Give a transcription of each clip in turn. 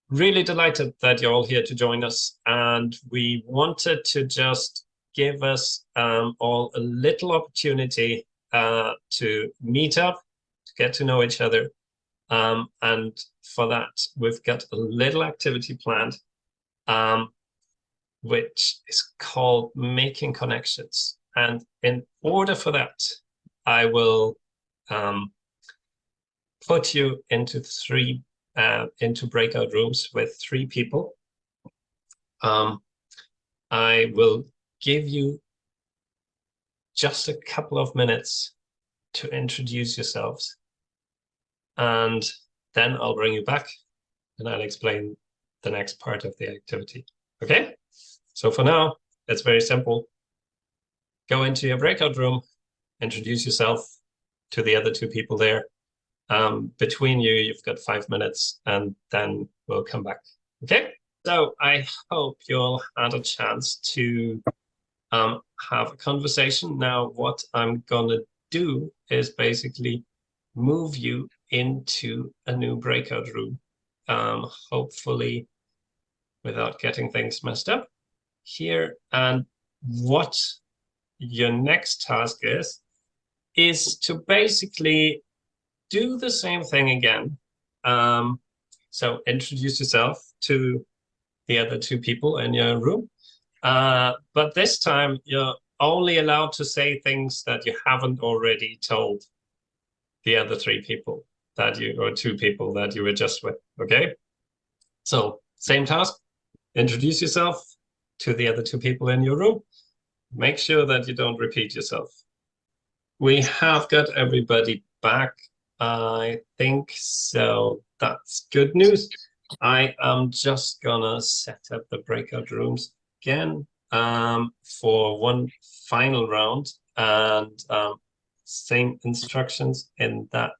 Really delighted that you're all here to join us. And we wanted to just give us all a little opportunity to meet up, to get to know each other. And for that, we've got a little activity planned, which is called Making Connections. And in order for that, I will put you into into breakout rooms with 3 people. I will give you just a couple of minutes to introduce yourselves, and then I'll bring you back and I'll explain the next part of the activity. Okay? So for now, it's very simple. Go into your breakout room, introduce yourself to the other 2 people there. Between you, you've got 5 minutes, and then we'll come back. Okay? So I hope you'll had a chance to have a conversation. Now, what I'm gonna do is basically move you into a new breakout room, hopefully without getting things messed up here. And what your next task is to basically do the same thing again. So introduce yourself to the other 2 people in your room. But this time, you're only allowed to say things that you haven't already told the other 3 people or 2 people that you were just with, okay? So same task, introduce yourself to the other 2 people in your room. Make sure that you don't repeat yourself. We have got everybody back, I think, so that's good news. I am just gonna set up the breakout rooms again for one final round, and same instructions in that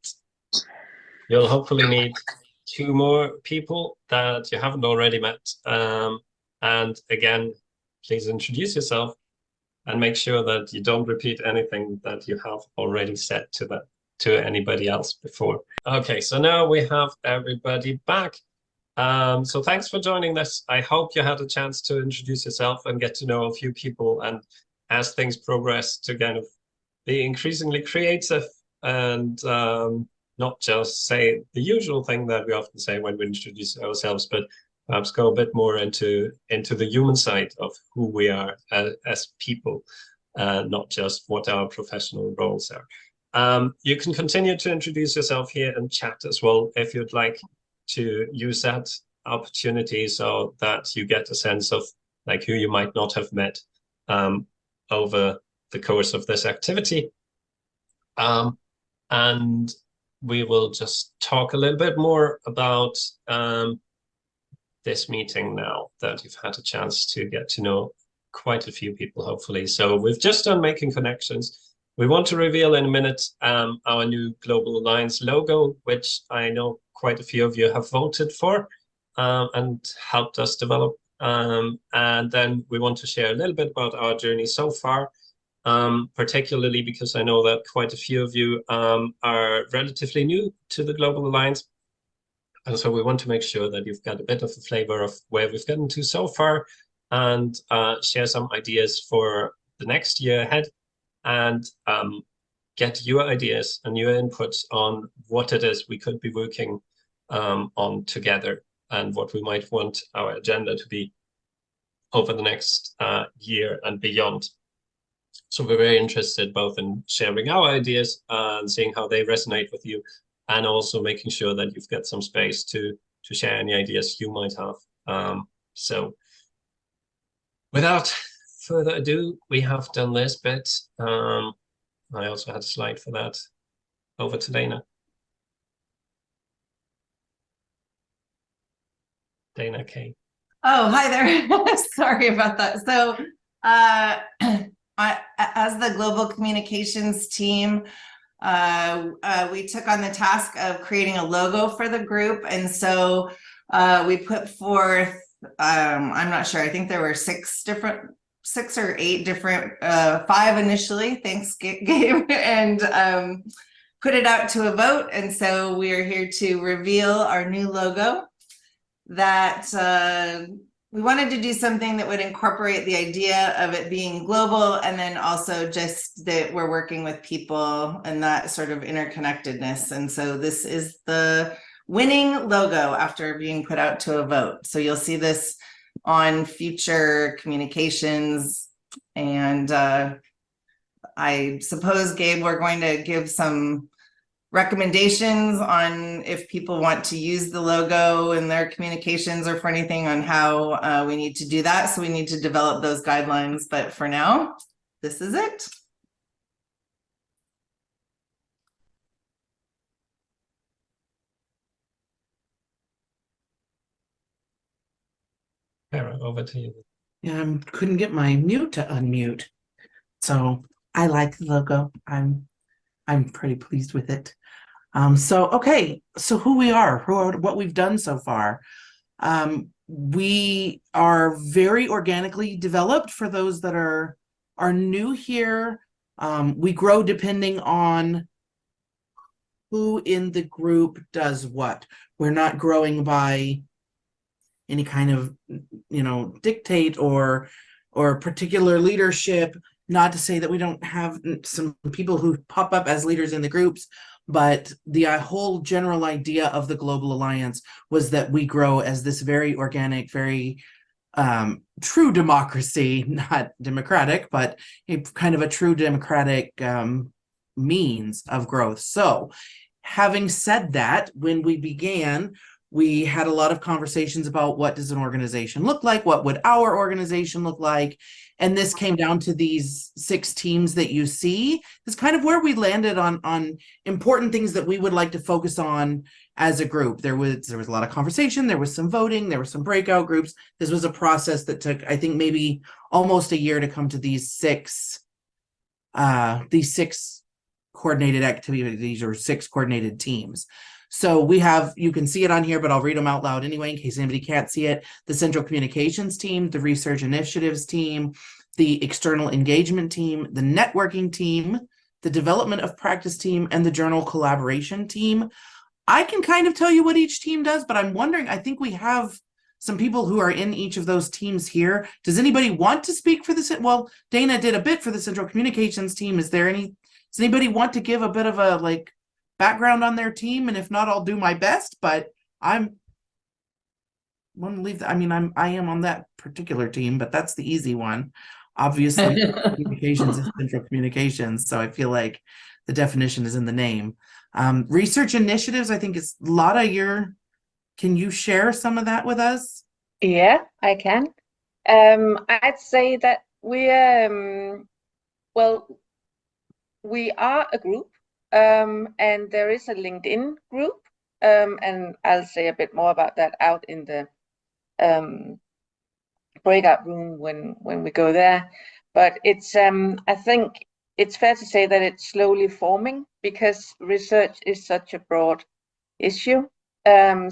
you'll hopefully need 2 more people that you haven't already met. And again, please introduce yourself and make sure that you don't repeat anything that you have already said to anybody else before. Okay, so now we have everybody back. So thanks for joining this. I hope you had a chance to introduce yourself and get to know a few people, and as things progress, to kind of be increasingly creative and not just say the usual thing that we often say when we introduce ourselves, but perhaps go a bit more into the human side of who we are as people, not just what our professional roles are. You can continue to introduce yourself here and chat as well if you'd like to use that opportunity, so that you get a sense of like who you might not have met over the course of this activity. And we will just talk a little bit more about this meeting now that you've had a chance to get to know quite a few people, hopefully. So we've just done Making Connections. We want to reveal in a minute our new Global Alliance logo, which I know quite a few of you have voted for and helped us develop. And then we want to share a little bit about our journey so far, particularly because I know that quite a few of you are relatively new to the Global Alliance. And so we want to make sure that you've got a bit of a flavor of where we've gotten to so far, and share some ideas for the next year ahead, and get your ideas and your inputs on what it is we could be working on together, and what we might want our agenda to be over the next year and beyond. So we're very interested both in sharing our ideas and seeing how they resonate with you, and also making sure that you've got some space to share any ideas you might have. So without further ado, we have done this bit. I also had a slide for that. Over to Dana. Dana K. Oh, hi there. Sorry about that. So as the global communications team, we took on the task of creating a logo for the group. And so we put forth, I'm not sure, I think there were 6 or 8 different, 5 initially, thanks Gabe, and put it out to a vote. And so we are here to reveal our new logo. that we wanted to do something that would incorporate the idea of it being global, and then also just that we're working with people and that sort of interconnectedness. And so this is the winning logo after being put out to a vote. So you'll see this on future communications. And I suppose, Gabe, we're going to give some recommendations on if people want to use the logo in their communications or for anything on how we need to do that. So we need to develop those guidelines. But for now, this is it. Sarah, over to you. Yeah, I couldn't get my mute to unmute. So I like the logo. I'm pretty pleased with it. Okay, so who we are, what we've done so far. We are very organically developed for those that are new here. We grow depending on who in the group does what. We're not growing by any kind of, dictate or particular leadership. Not to say that we don't have some people who pop up as leaders in the groups, but the whole general idea of the Global Alliance was that we grow as this very organic, very true democracy, not democratic, but kind of a true democratic means of growth. So having said that, when we began, we had a lot of conversations about what does an organization look like? What would our organization look like? And this came down to these 6 teams that you see. It's kind of where we landed on important things that we would like to focus on as a group. There was a lot of conversation, there was some voting, there were some breakout groups. This was a process that took, I think, maybe almost a year to come to these six coordinated activities or 6 coordinated teams. So we have, you can see it on here, but I'll read them out loud anyway, in case anybody can't see it. The Central Communications team, the Research Initiatives team, the External Engagement team, the Networking team, the Development of Practice team, and the Journal Collaboration team. I can kind of tell you what each team does, but I'm wondering, I think we have some people who are in each of those teams here. Does anybody want to speak for this? Well, Dana did a bit for the Central Communications team. Does anybody want to give a bit of a background on their team? And if not, I'll do my best, but I want to leave I am on that particular team, but that's the easy one. Obviously, communications is Central Communications, so I feel like the definition is in the name. Research Initiatives, I think is Lotta, can you share some of that with us? Yeah, I can. I'd say that we are a group, and there is a LinkedIn group, and I'll say a bit more about that out in the breakout room when we go there. But it's I think it's fair to say that it's slowly forming because research is such a broad issue. Yeah,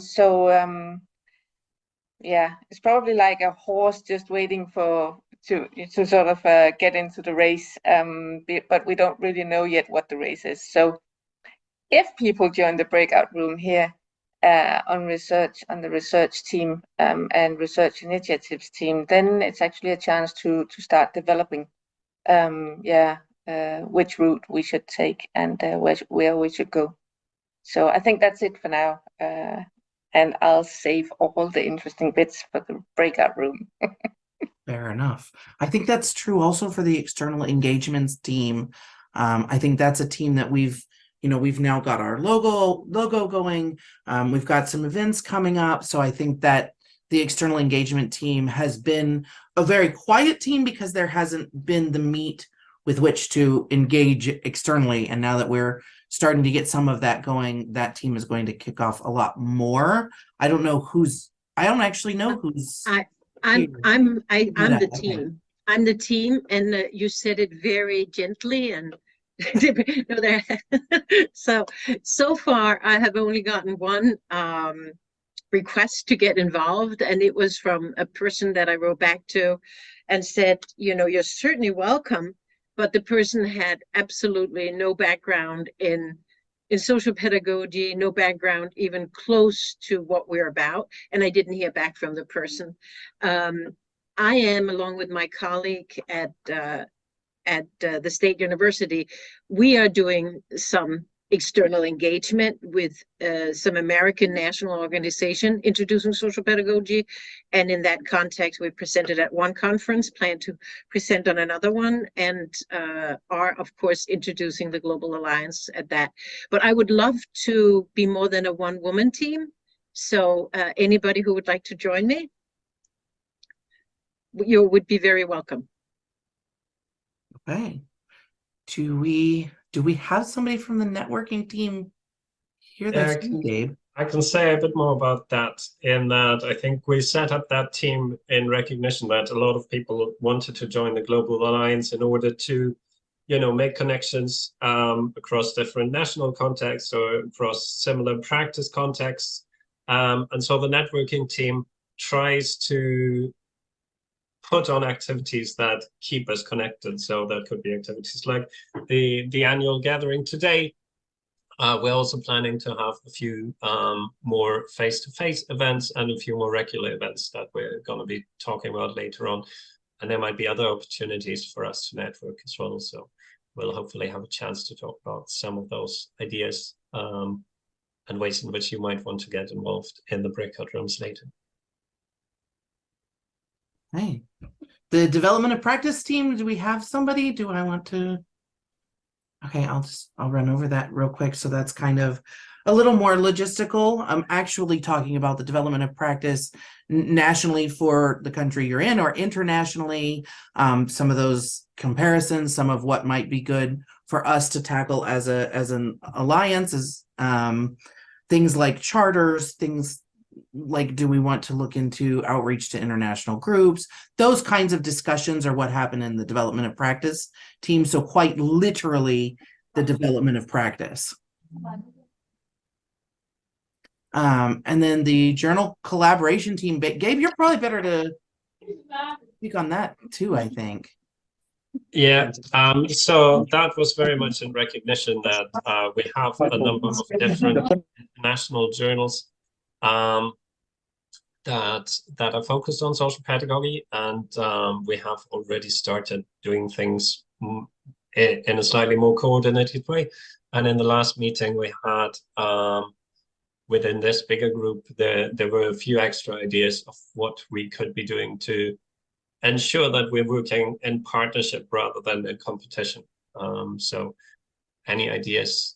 it's probably like a horse just waiting to sort of get into the race, but we don't really know yet what the race is. So if people join the breakout room here on the research team and research initiatives team, then it's actually a chance to start developing which route we should take and where we should go. So I think that's it for now. And I'll save all the interesting bits for the breakout room. Fair enough. I think that's true also for the external engagements team. I think that's a team that we've now got our logo going. We've got some events coming up. So I think that the external engagement team has been a very quiet team because there hasn't been the meat with which to engage externally. And now that we're starting to get some of that going, that team is going to kick off a lot more. I don't actually know who's. I'm the Okay. team. I'm the team, and you said it very gently and so far I have only gotten one request to get involved, and it was from a person that I wrote back to and said, you're certainly welcome, but the person had absolutely no background in in social pedagogy, no background even close to what we're about, and I didn't hear back from the person. I am, along with my colleague at the State University, we are doing some external engagement with some American national organization introducing social pedagogy. And in that context, we presented at one conference, plan to present on another one, and are, of course, introducing the Global Alliance at that. But I would love to be more than a one-woman team. So anybody who would like to join me, you would be very welcome. Okay. Do we have somebody from the networking team here that's you, Gabe? I can say a bit more about that in that I think we set up that team in recognition that a lot of people wanted to join the Global Alliance in order to, make connections across different national contexts or across similar practice contexts. And so the networking team tries to put on activities that keep us connected. So that could be activities like the annual gathering today. We're also planning to have a few more face-to-face events and a few more regular events that we're going to be talking about later on. And there might be other opportunities for us to network as well. So we'll hopefully have a chance to talk about some of those ideas and ways in which you might want to get involved in the breakout rooms later. Hey, the development of practice team, do we have somebody? Do I want to? Okay, I'll run over that real quick. So that's kind of a little more logistical. I'm actually talking about the development of practice nationally for the country you're in, or internationally. Some of those comparisons, some of what might be good for us to tackle as an alliance is things like charters, things like, do we want to look into outreach to international groups? Those kinds of discussions are what happen in the development of practice team. So quite literally the development of practice. And then the journal collaboration team, Gabe, you're probably better to speak on that too, I think. Yeah, so that was very much in recognition that we have a number of different international journals that are focused on social pedagogy, and we have already started doing things in a slightly more coordinated way. And in the last meeting we had within this bigger group, there were a few extra ideas of what we could be doing to ensure that we're working in partnership rather than in competition. So any ideas,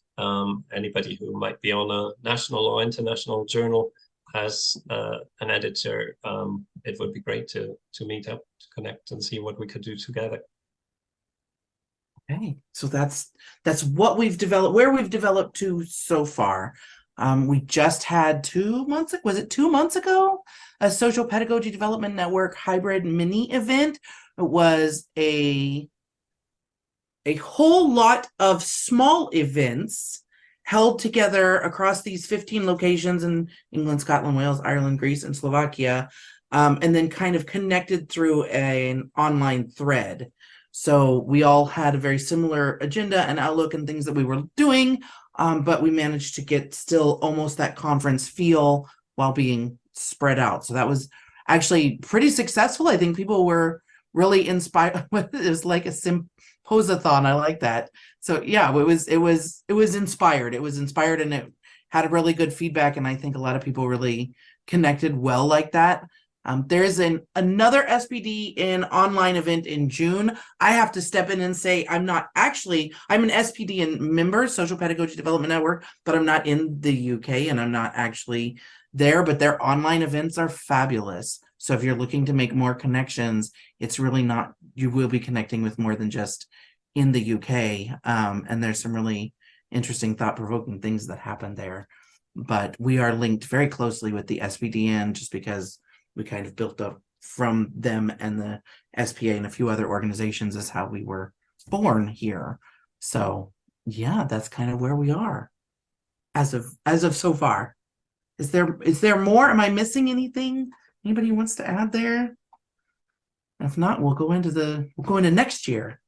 anybody who might be on a national or international journal as an editor, it would be great to meet up, to connect and see what we could do together. Okay, so that's what we've developed, where we've developed to so far. We just had 2 months, was it 2 months ago? A Social Pedagogy Development Network hybrid mini event. It was a whole lot of small events held together across these 15 locations in England, Scotland, Wales, Ireland, Greece, and Slovakia, and then kind of connected through an online thread. So we all had a very similar agenda and outlook and things that we were doing, but we managed to get still almost that conference feel while being spread out. So that was actually pretty successful. I think people were really inspired. It was like a symposathon. I like that. So yeah, it was inspired. It was inspired and it had a really good feedback. And I think a lot of people really connected well like that. There's another SPD in online event in June. I have to step in and say I'm an SPD and member, Social Pedagogy Development Network, but I'm not in the UK and I'm not actually there, but their online events are fabulous. So if you're looking to make more connections, it's really not, you will be connecting with more than just in the UK. And there's some really interesting thought-provoking things that happen there. But we are linked very closely with the SPDN just because we kind of built up from them, and the SPA and a few other organizations is how we were born here. So yeah, that's kind of where we are as of so far. Is there more? Am I missing anything? Anybody wants to add there? If not, we'll go into next year.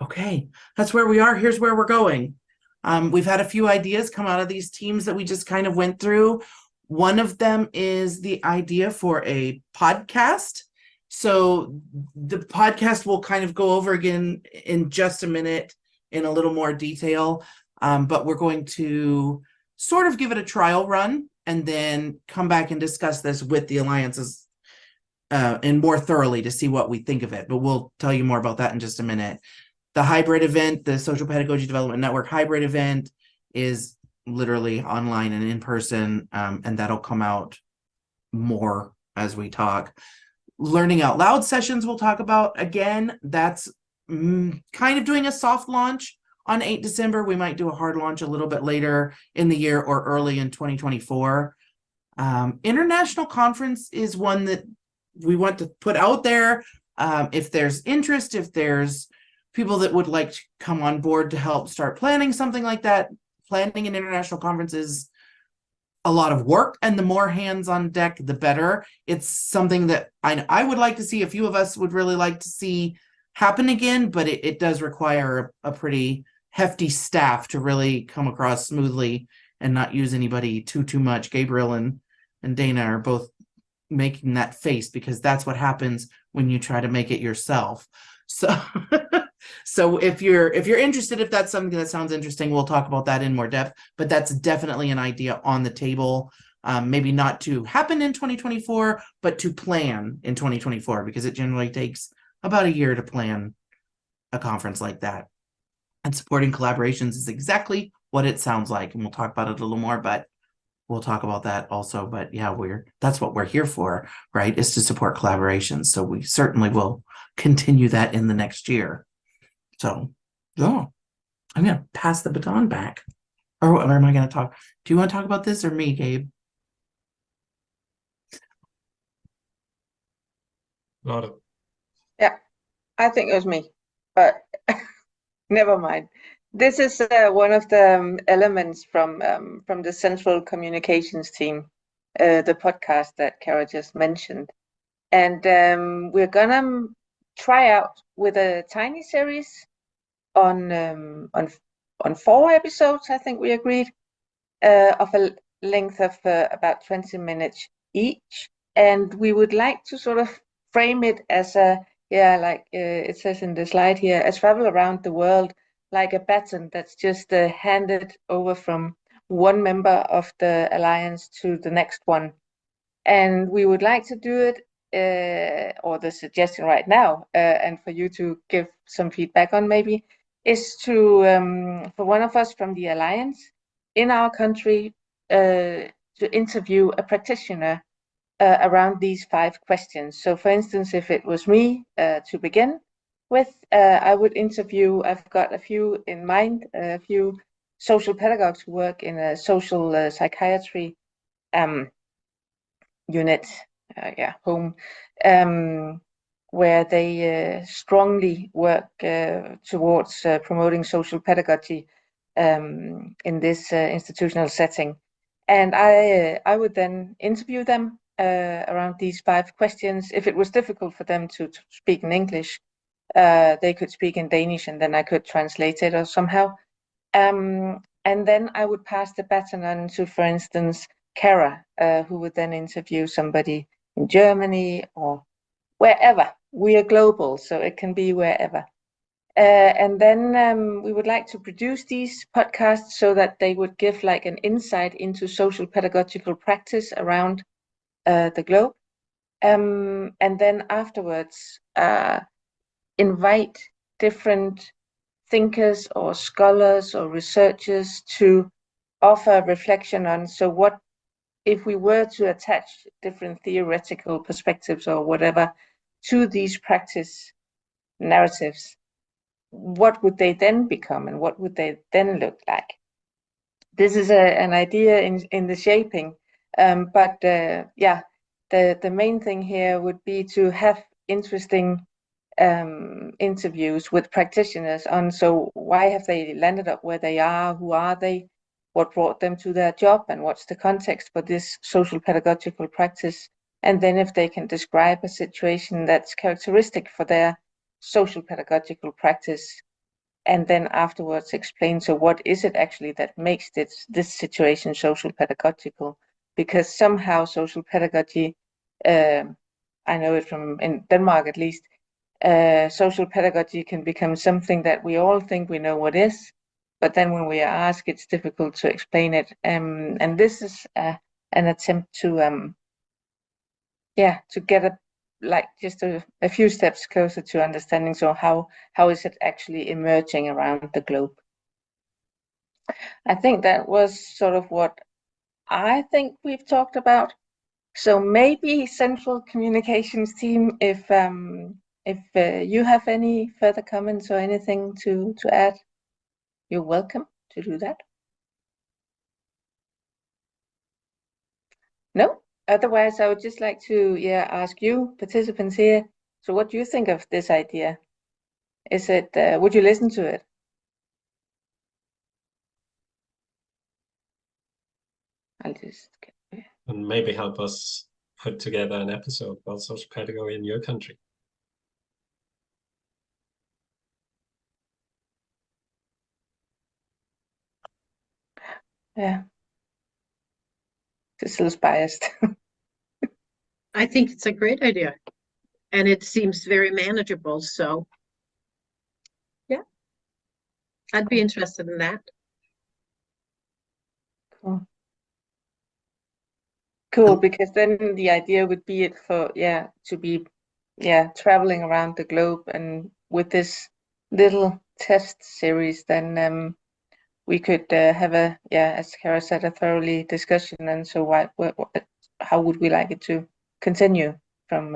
Okay, that's where we are. Here's where we're going. We've had a few ideas come out of these teams that we just kind of went through. One of them is the idea for a podcast. So the podcast will kind of go over again in just a minute in a little more detail. But we're going to sort of give it a trial run and then come back and discuss this with the alliances and more thoroughly to see what we think of it. But we'll tell you more about that in just a minute. The hybrid event, the Social Pedagogy Development Network hybrid event, is literally online and in person, and that'll come out more as we talk. Learning out loud sessions we'll talk about again. That's kind of doing a soft launch on 8 December. We might do a hard launch a little bit later in the year or early in 2024. International conference is one that we want to put out there. If there's interest, if there's people that would like to come on board to help start planning something like that. Planning an international conference is a lot of work, and the more hands on deck, the better. It's something that I would like to see, a few of us would really like to see happen again, but it does require a pretty hefty staff to really come across smoothly and not use anybody too much. Gabriel and Dana are both making that face because that's what happens when you try to make it yourself. So so if you're interested, if that's something that sounds interesting, we'll talk about that in more depth, but that's definitely an idea on the table. Maybe not to happen in 2024, but to plan in 2024, because it generally takes about a year to plan a conference like that. And supporting collaborations is exactly what it sounds like, and we'll talk about it a little more, but we'll talk about that also. But yeah, that's what we're here for, right? Is to support collaborations. So we certainly will continue that in the next year. So, I'm going to pass the baton back. Or am I going to talk? Do you want to talk about this or me, Gabe? Not a Yeah, I think it was me, but never mind. This is one of the elements from the central communications team, the podcast that Kara just mentioned. And we're gonna try out with a tiny series on 4 episodes, I think we agreed, of a length of about 20 minutes each. And we would like to sort of frame it as like it says in the slide here, a travel around the world, like a baton that's just handed over from one member of the alliance to the next one. And we would like to do it, or the suggestion right now, and for you to give some feedback on maybe, is to, for one of us from the Alliance in our country, to interview a practitioner around these 5 questions. So for instance, if it was me to begin with, I would interview, I've got a few in mind, a few social pedagogues who work in a social psychiatry unit, home, where they strongly work towards promoting social pedagogy in this institutional setting. And I would then interview them around these 5 questions. If it was difficult for them to speak in English, they could speak in Danish, and then I could translate it or somehow. And then I would pass the baton on to, for instance, Kara, who would then interview somebody in Germany or wherever. We are global, so it can be wherever. And then we would like to produce these podcasts so that they would give like an insight into social pedagogical practice around the globe. And then afterwards, invite different thinkers or scholars or researchers to offer reflection on, so what if we were to attach different theoretical perspectives or whatever to these practice narratives, what would they then become and what would they then look like? This is an idea in the shaping, but the main thing here would be to have interesting interviews with practitioners on, so why have they landed up where they are, who are they, what brought them to their job, and what's the context for this social pedagogical practice, and then if they can describe a situation that's characteristic for their social pedagogical practice, and then afterwards explain, so what is it actually that makes this situation social pedagogical? Because somehow social pedagogy, I know it from in Denmark at least, social pedagogy can become something that we all think we know what is, but then when we are asked, it's difficult to explain it. And this is an attempt to get just a few steps closer to understanding. So how is it actually emerging around the globe? I think that was sort of what I think we've talked about. So maybe central communications team, if you have any further comments or anything to add, you're welcome to do that. No? Otherwise, I would just like to ask you participants here. So what do you think of this idea? Is it, would you listen to it? I'll just get... And maybe help us put together an episode about social pedagogy in your country. Yeah. This is biased. I think it's a great idea. And it seems very manageable. So, yeah, I'd be interested in that. Cool, because then the idea would be it for, to be, traveling around the globe, and with this little test series, then we could have as Kara said, a thoroughly discussion. And so how would we like it to continue from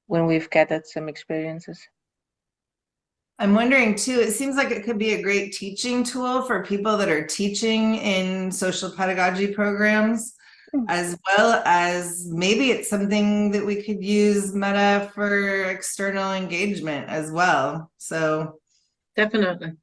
when we've gathered some experiences? I'm wondering too, it seems like it could be a great teaching tool for people that are teaching in social pedagogy programs, as well as maybe it's something that we could use Meta for external engagement as well. So Definitely.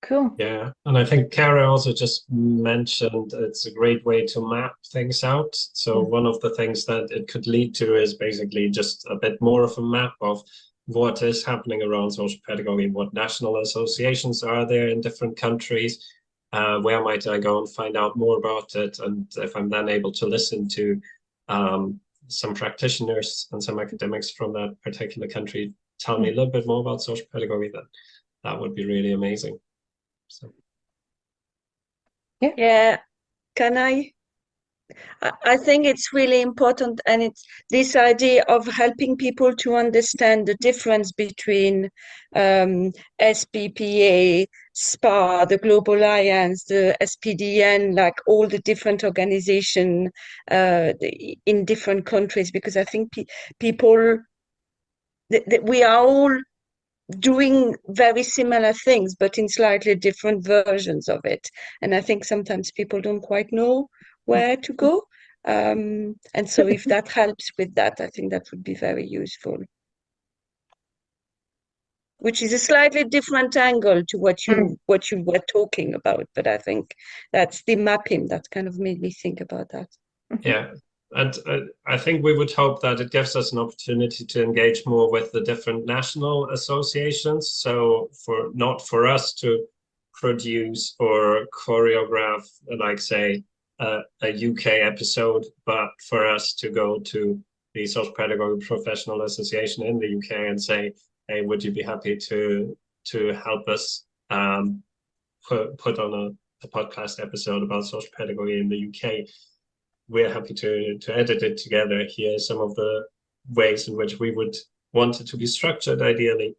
Cool. Yeah, and I think Kara also just mentioned it's a great way to map things out. So one of the things that it could lead to is basically just a bit more of a map of what is happening around social pedagogy, what national associations are there in different countries, where might I go and find out more about it, and if I'm then able to listen to some practitioners and some academics from that particular country tell me a little bit more about social pedagogy, then that would be really amazing. So. Yeah, can I think it's really important, and it's this idea of helping people to understand the difference between SPPA, SPA, the Global Alliance, the SPDN, like all the different organizations in different countries, because I think people, we are all doing very similar things, but in slightly different versions of it. And I think sometimes people don't quite know where to go. And so if that helps with that, I think that would be very useful. Which is a slightly different angle to what you were talking about, but I think that's the mapping that kind of made me think about that. Yeah, and I think we would hope that it gives us an opportunity to engage more with the different national associations. So not for us to produce or choreograph, like say, a UK episode, but for us to go to the Social Pedagogy Professional Association in the UK and say, hey, would you be happy to help us put on a podcast episode about social pedagogy in the UK? We're happy to edit it together. Here are some of the ways in which we would want it to be structured ideally,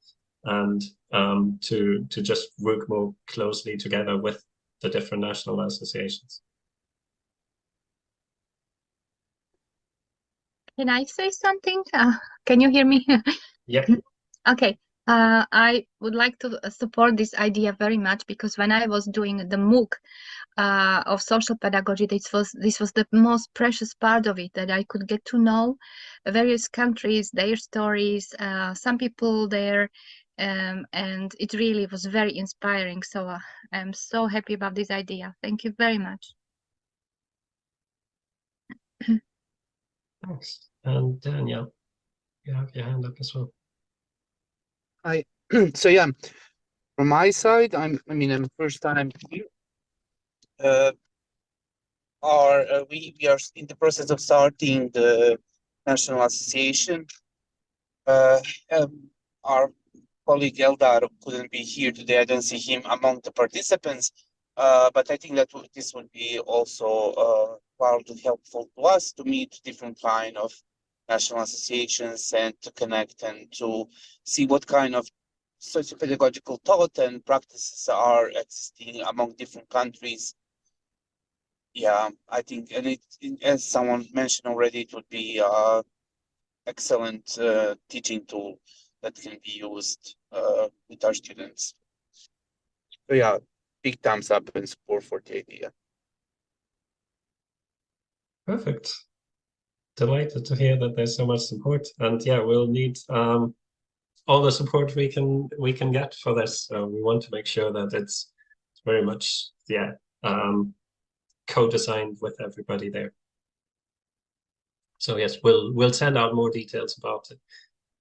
and to just work more closely together with the different national associations. Can I say something? Can you hear me? Yeah. Okay. I would like to support this idea very much, because when I was doing the MOOC of social pedagogy, this was the most precious part of it, that I could get to know various countries, their stories, some people there, and it really was very inspiring. So I'm so happy about this idea. Thank you very much. Thanks. And Danielle. You have your hand up as well. Hi. So yeah, from my side, I'm first time here. We are in the process of starting the national association. Our colleague Eldar couldn't be here today. I don't see him among the participants, but I think that this would be also wildly helpful to us to meet different kind of national associations and to connect and to see what kind of socio-pedagogical thought and practices are existing among different countries. Yeah, I think, and as someone mentioned already, it would be excellent teaching tool that can be used with our students. So yeah, big thumbs up and support for the idea. Perfect. Delighted to hear that there's so much support, and yeah, we'll need all the support we can get for this. So we want to make sure that it's very much co-designed with everybody there. So yes, we'll send out more details about it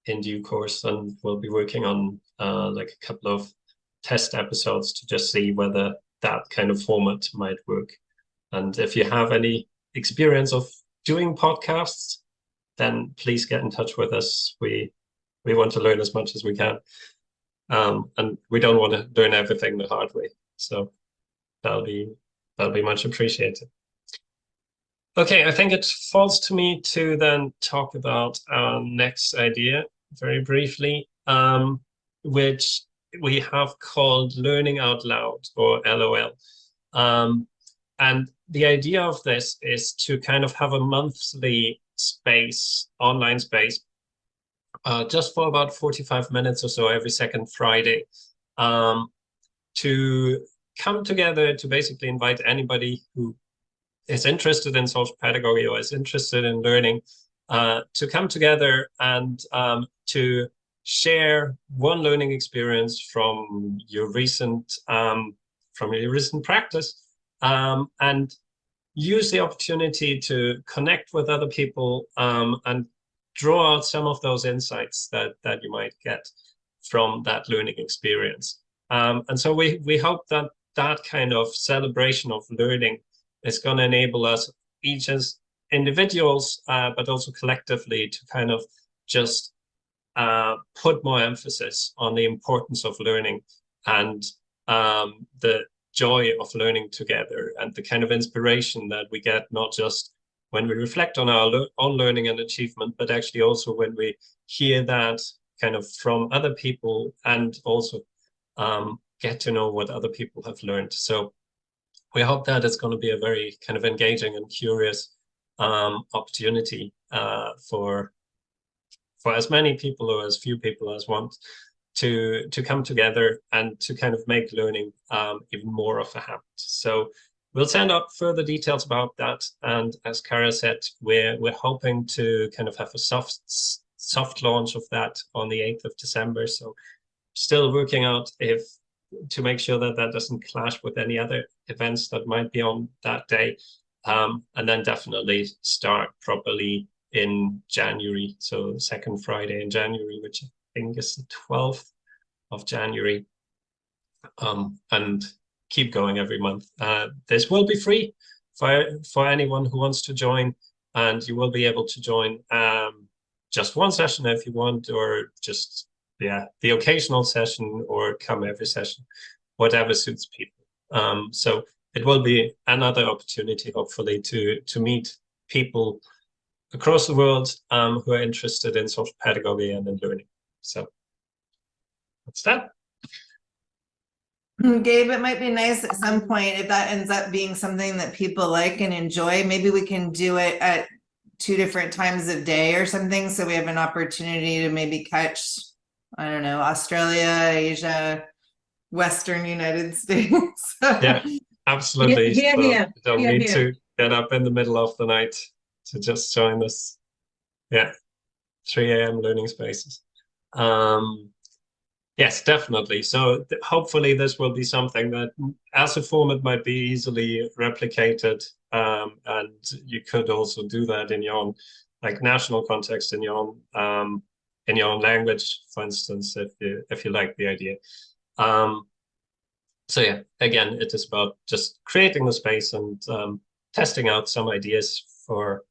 in due course, and we'll be working on like a couple of test episodes to just see whether that kind of format might work. And if you have any experience of doing podcasts, then please get in touch with us. We want to learn as much as we can, and we don't want to learn everything the hard way. So that'll be much appreciated. Okay, I think it falls to me to then talk about our next idea very briefly, which we have called Learning Out Loud, or LOL. And the idea of this is to kind of have a monthly space, online space, just for about 45 minutes or so every second Friday, to come together to basically invite anybody who is interested in social pedagogy or is interested in learning to come together and to share one learning experience from your recent practice, and use the opportunity to connect with other people and draw out some of those insights that you might get from that learning experience. And so we hope that that kind of celebration of learning is going to enable us, each as individuals, but also collectively, to kind of just put more emphasis on the importance of learning and the joy of learning together, and the kind of inspiration that we get, not just when we reflect on our own learning and achievement, but actually also when we hear that kind of from other people, and also get to know what other people have learned. So we hope that it's going to be a very kind of engaging and curious opportunity for as many people or as few people as want to come together and to kind of make learning even more of a habit. So we'll send out further details about that. And as Kara said, we're hoping to kind of have a soft launch of that on the 8th of December. So still working out to make sure that that doesn't clash with any other events that might be on that day. And then definitely start properly in January. So the second Friday in January, which I think is the 12th of January. And keep going every month. This will be free for anyone who wants to join, and you will be able to join just one session if you want, or just the occasional session, or come every session, whatever suits people. So it will be another opportunity, hopefully, to meet people across the world who are interested in social pedagogy and in learning. So that's that. Gabe, it might be nice at some point, if that ends up being something that people like and enjoy, maybe we can do it at 2 different times of day or something, so we have an opportunity to maybe catch, I don't know, Australia, Asia, Western United States. Yeah, absolutely. Here. Don't need to get up in the middle of the night to just join us. Yeah, 3 a.m. learning spaces. Yes, definitely. So hopefully this will be something that, as a format, might be easily replicated, and you could also do that in your own national context, in your own in your own language, for instance, if you like the idea. So yeah, again, it is about just creating the space and testing out some ideas for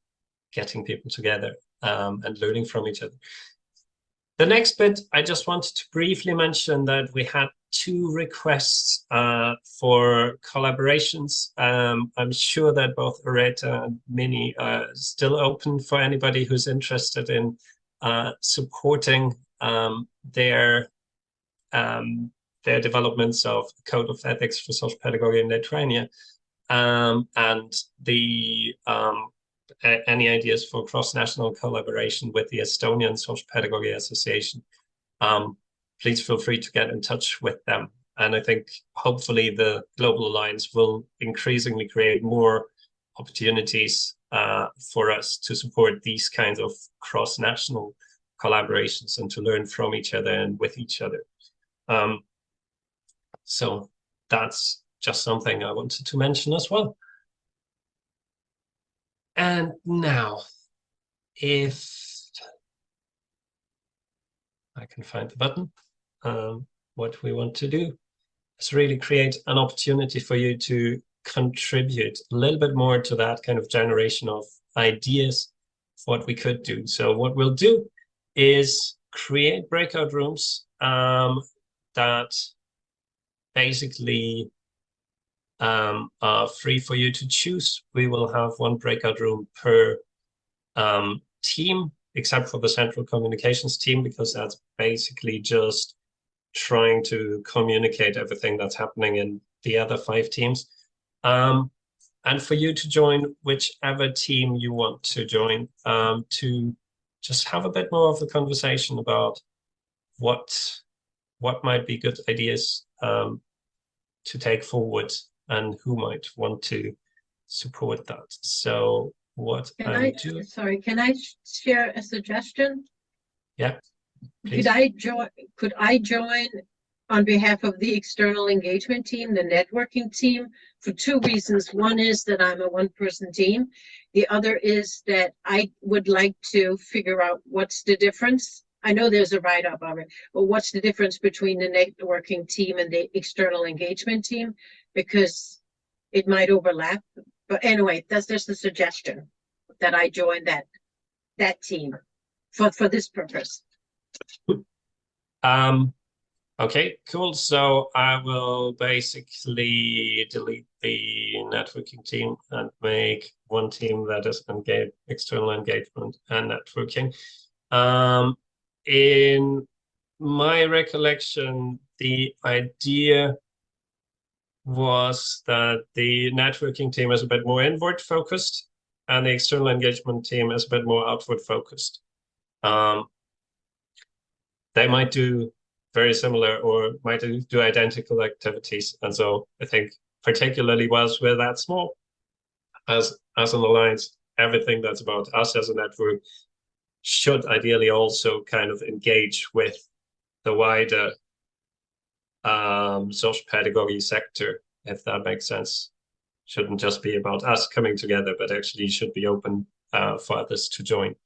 getting people together and learning from each other. The next bit, I just wanted to briefly mention that we had 2 requests for collaborations. I'm sure that both Areta and Minnie are still open for anybody who's interested in supporting their developments of Code of Ethics for Social Pedagogy in Lithuania, and the any ideas for cross-national collaboration with the Estonian Social Pedagogy Association. Please feel free to get in touch with them. And I think hopefully the Global Alliance will increasingly create more opportunities for us to support these kinds of cross-national collaborations and to learn from each other and with each other. So that's just something I wanted to mention as well. And now, if I can find the button, what we want to do is really create an opportunity for you to contribute a little bit more to that kind of generation of ideas of what we could do. So what we'll do is create breakout rooms that basically are free for you to choose. We will have 1 breakout room per team, except for the central communications team, because that's basically just trying to communicate everything that's happening in the other 5 teams. And for you to join whichever team you want to join, to just have a bit more of a conversation about what might be good ideas to take forward and who might want to support that. So what Can I share a suggestion? Yeah, please. Could I join on behalf of the external engagement team, the networking team, for 2 reasons. One is that I'm a 1-person team. The other is that I would like to figure out what's the difference. I know there's a write-up of it, but what's the difference between the networking team and the external engagement team? Because it might overlap. But anyway, that's just a suggestion that I join that team for this purpose. Okay, cool. So I will basically delete the networking team and make 1 team that is external engagement and networking. In my recollection, the idea was that the networking team is a bit more inward focused and the external engagement team is a bit more outward focused. They might do very similar or might do identical activities. And so I think particularly whilst we're that small, as an alliance, everything that's about us as a network should ideally also kind of engage with the wider social pedagogy sector, if that makes sense. Shouldn't just be about us coming together, but actually should be open for others to join.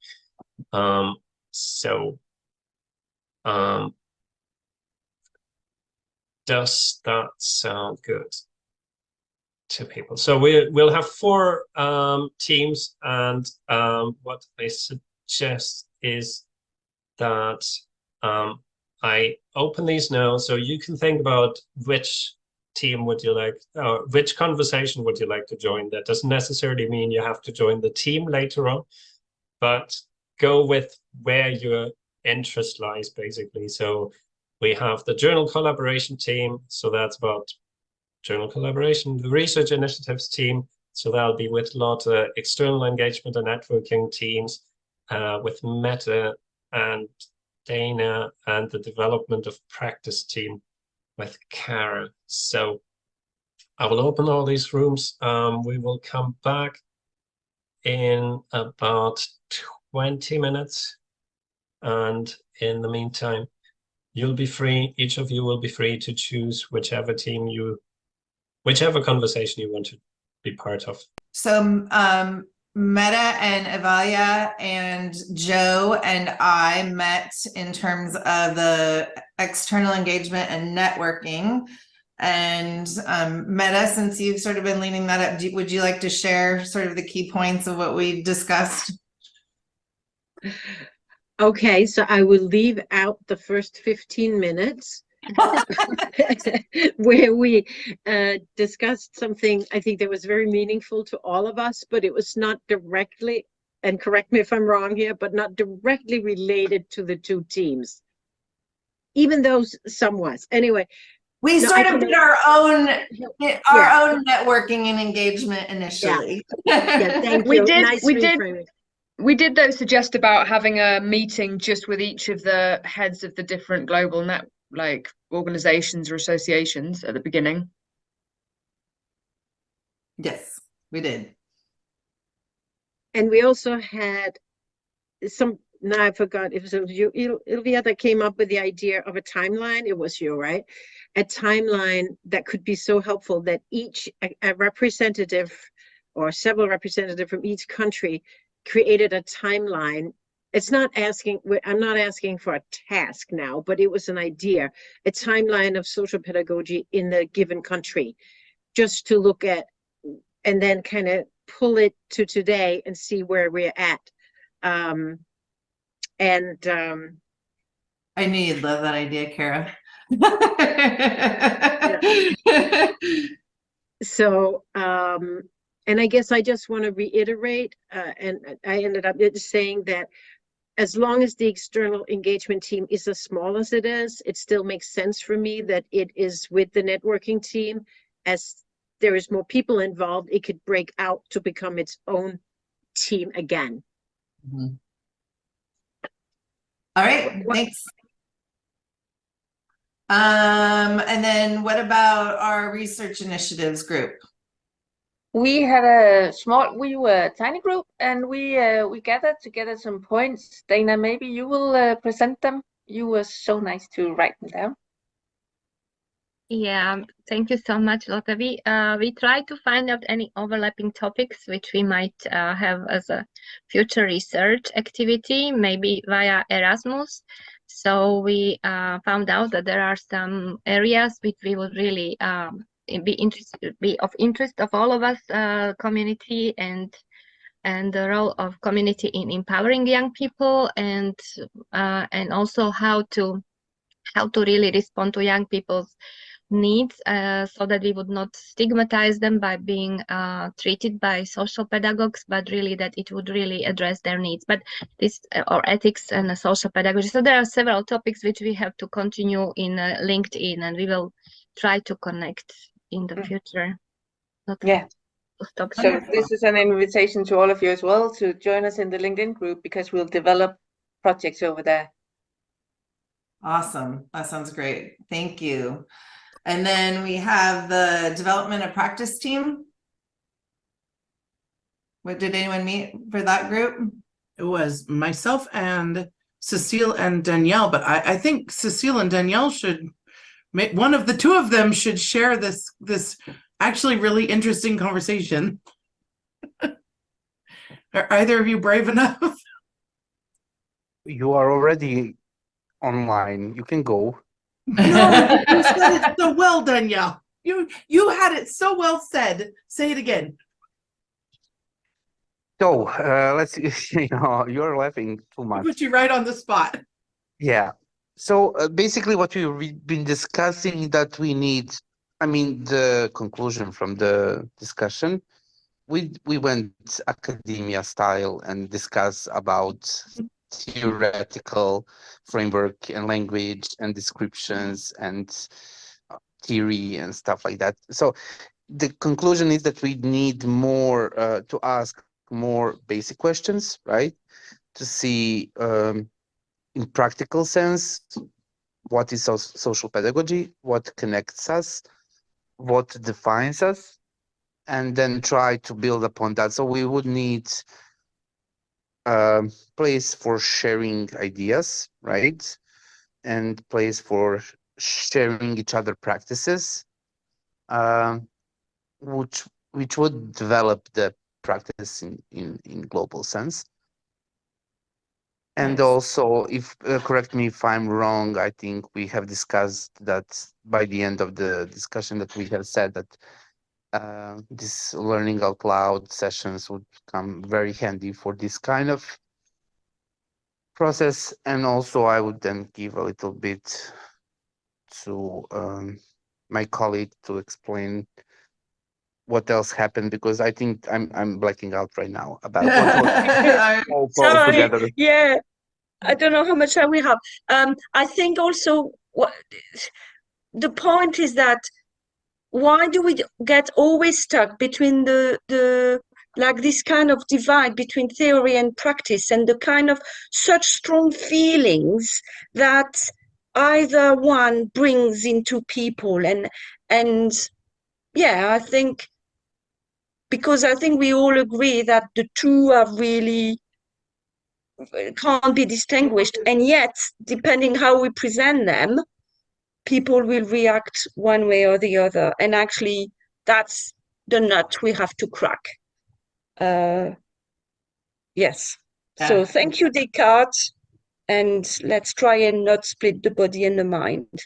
Does that sound good to people? So we'll have 4 teams, and what I suggest is that I open these now, so you can think about which team would you like, which conversation would you like to join. That doesn't necessarily mean you have to join the team later on, but go with where your interest lies, basically. So we have the journal collaboration team, so that's about journal collaboration. The research initiatives team, so that'll be with a lot of external engagement and networking teams, with Meta and Dana, and the development of practice team with Kara. So I will open all these rooms. We will come back in about 20 minutes. And in the meantime, you'll be free, each of you will be free to choose whichever conversation you want to be part of. So Meta and Evalia and Joe and I met in terms of the external engagement and networking. And Meta, since you've sort of been leading that up, would you like to share sort of the key points of what we discussed? Okay, so I will leave out the first 15 minutes where we discussed something I think that was very meaningful to all of us, but it was not directly, and correct me if I'm wrong here, but not directly related to the two teams. Even though some was. Anyway. We No, sort of did our own networking and engagement initially. Yeah, thank We you. did- Nice we did- reframing. We did though suggest about having a meeting just with each of the heads of the different global organizations or associations at the beginning. Yes, we did. And we also had some, now I forgot, it was you, Ilvia, that came up with the idea of a timeline. It was you, right? A timeline that could be so helpful that a representative or several representatives from each country created a timeline. It's not asking, I'm not asking for a task now, but it was an idea, a timeline of social pedagogy in the given country, just to look at and then kind of pull it to today and see where we're at. I knew you'd love that idea, Kara. So, and I guess I just want to reiterate, and I ended up just saying that as long as the external engagement team is as small as it is, it still makes sense for me that it is with the networking team. As there is more people involved, it could break out to become its own team again. Mm-hmm. All right, thanks. And then what about our research initiatives group? We had we were a tiny group, and we gathered together some points. Dana, maybe you will present them. You were so nice to write them down. Yeah, thank you so much, Lotte. We tried to find out any overlapping topics which we might have as a future research activity, maybe via Erasmus. So we found out that there are some areas which we would really be of interest of all of us, community, and the role of community in empowering young people, and also how to really respond to young people's needs, so that we would not stigmatize them by being treated by social pedagogues, but really that it would really address their needs. But this or ethics and social pedagogy. So there are several topics which we have to continue in LinkedIn, and we will try to connect in the future. Yeah. So this is an invitation to all of you as well to join us in the LinkedIn group, because we'll develop projects over there. Awesome. That sounds great. Thank you. And then we have the development of practice team. What did anyone meet for that group? It was myself and Cecile and Danielle, but I think Cecile and Danielle should make, one of the two of them should share this actually really interesting conversation. Are either of you brave enough? You are already online. You can go. No, you said it so well, Danielle. You had it so well said. Say it again. So let's you're laughing too much. Put you right on the spot. Yeah. So basically what we've been discussing that we need, I mean, the conclusion from the discussion, we went academia style and discuss about theoretical framework and language and descriptions and theory and stuff like that. So the conclusion is that we need more to ask more basic questions, right? To see in practical sense what is social pedagogy, what connects us, what defines us, and then try to build upon that. So we would need a place for sharing ideas, right? And place for sharing each other practices, which would develop the practice in global sense. And Nice. also, if correct me if I'm wrong, I think we have discussed that by the end of the discussion that we have said that these learning out loud sessions would come very handy for this kind of process. And also, I would then give a little bit to my colleague to explain what else happened, because I think I'm blacking out right now about what all Sorry, together. yeah, I don't know how much time we have. I think also what the point is that why do we get always stuck between the like this kind of divide between theory and practice, and the kind of such strong feelings that either one brings into people, and yeah, I think because I think we all agree that the two are really can't be distinguished, and yet depending how we present them, people will react one way or the other, and actually that's the nut we have to crack. Yes. So Yeah. thank you, Descartes, and let's try and not split the body and the mind.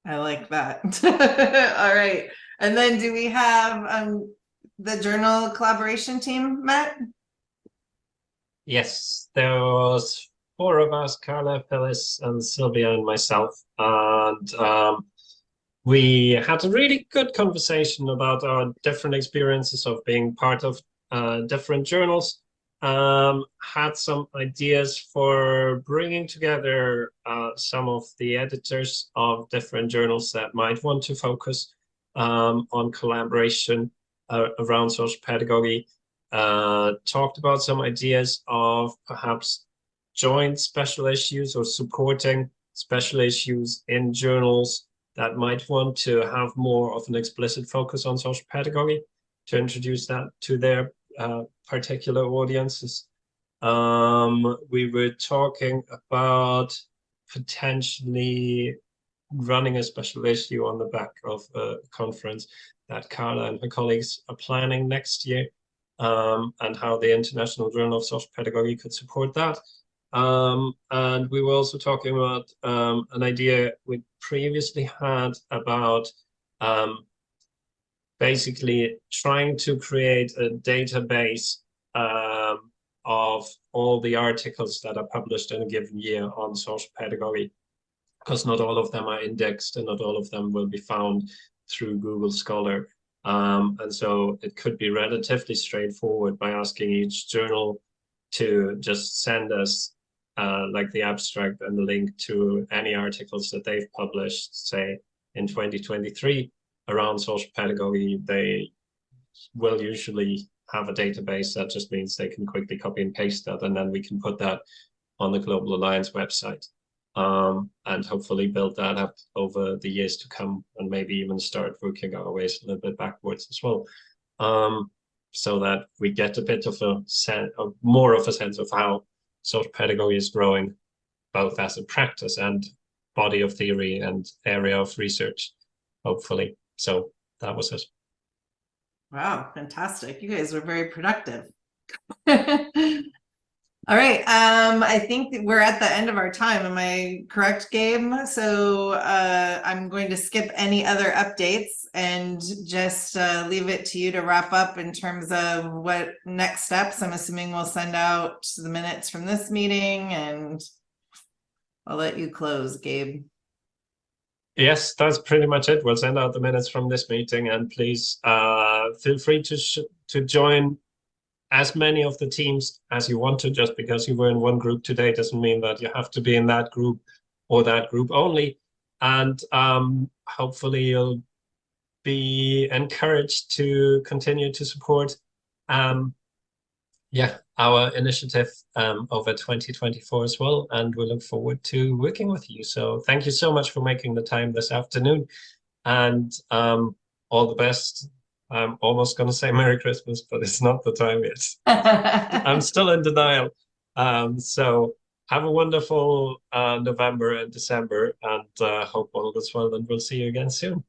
I like that. All right. And then do we have the journal collaboration team met? Yes, there was 4 of us, Carla, Phyllis, and Sylvia, and myself. And we had a really good conversation about our different experiences of being part of different journals. Had some ideas for bringing together some of the editors of different journals that might want to focus on collaboration around social pedagogy. Talked about some ideas of perhaps joint special issues or supporting special issues in journals that might want to have more of an explicit focus on social pedagogy, to introduce that to their particular audiences. We were talking about potentially running a special issue on the back of a conference that Carla and her colleagues are planning next year, and how the International Journal of Social Pedagogy could support that. And we were also talking about an idea we previously had about basically trying to create a database of all the articles that are published in a given year on social pedagogy, because not all of them are indexed and not all of them will be found through Google Scholar. And so it could be relatively straightforward by asking each journal to just send us like the abstract and the link to any articles that they've published, say in 2023 around social pedagogy. They will usually have a database that just means they can quickly copy and paste that, and then we can put that on the Global Alliance website, and hopefully build that up over the years to come, and maybe even start working our ways a little bit backwards as well, so that we get a bit of a sense, more of a sense of how social pedagogy is growing, both as a practice and body of theory and area of research, hopefully. So that was it. Wow, fantastic. You guys were very productive. All right. I think that we're at the end of our time. Am I correct, Gabe? So I'm going to skip any other updates and just leave it to you to wrap up in terms of what next steps. I'm assuming we'll send out the minutes from this meeting, and I'll let you close, Gabe. Yes, that's pretty much it. We'll send out the minutes from this meeting, and please feel free to join as many of the teams as you want to. Just because you were in one group today doesn't mean that you have to be in that group or that group only. And hopefully you'll be encouraged to continue to support our initiative over 2024 as well, and we look forward to working with you. So thank you so much for making the time this afternoon, and all the best. I'm almost going to say Merry Christmas, but it's not the time yet. I'm still in denial. So have a wonderful November and December, and hope all goes well, and we'll see you again soon.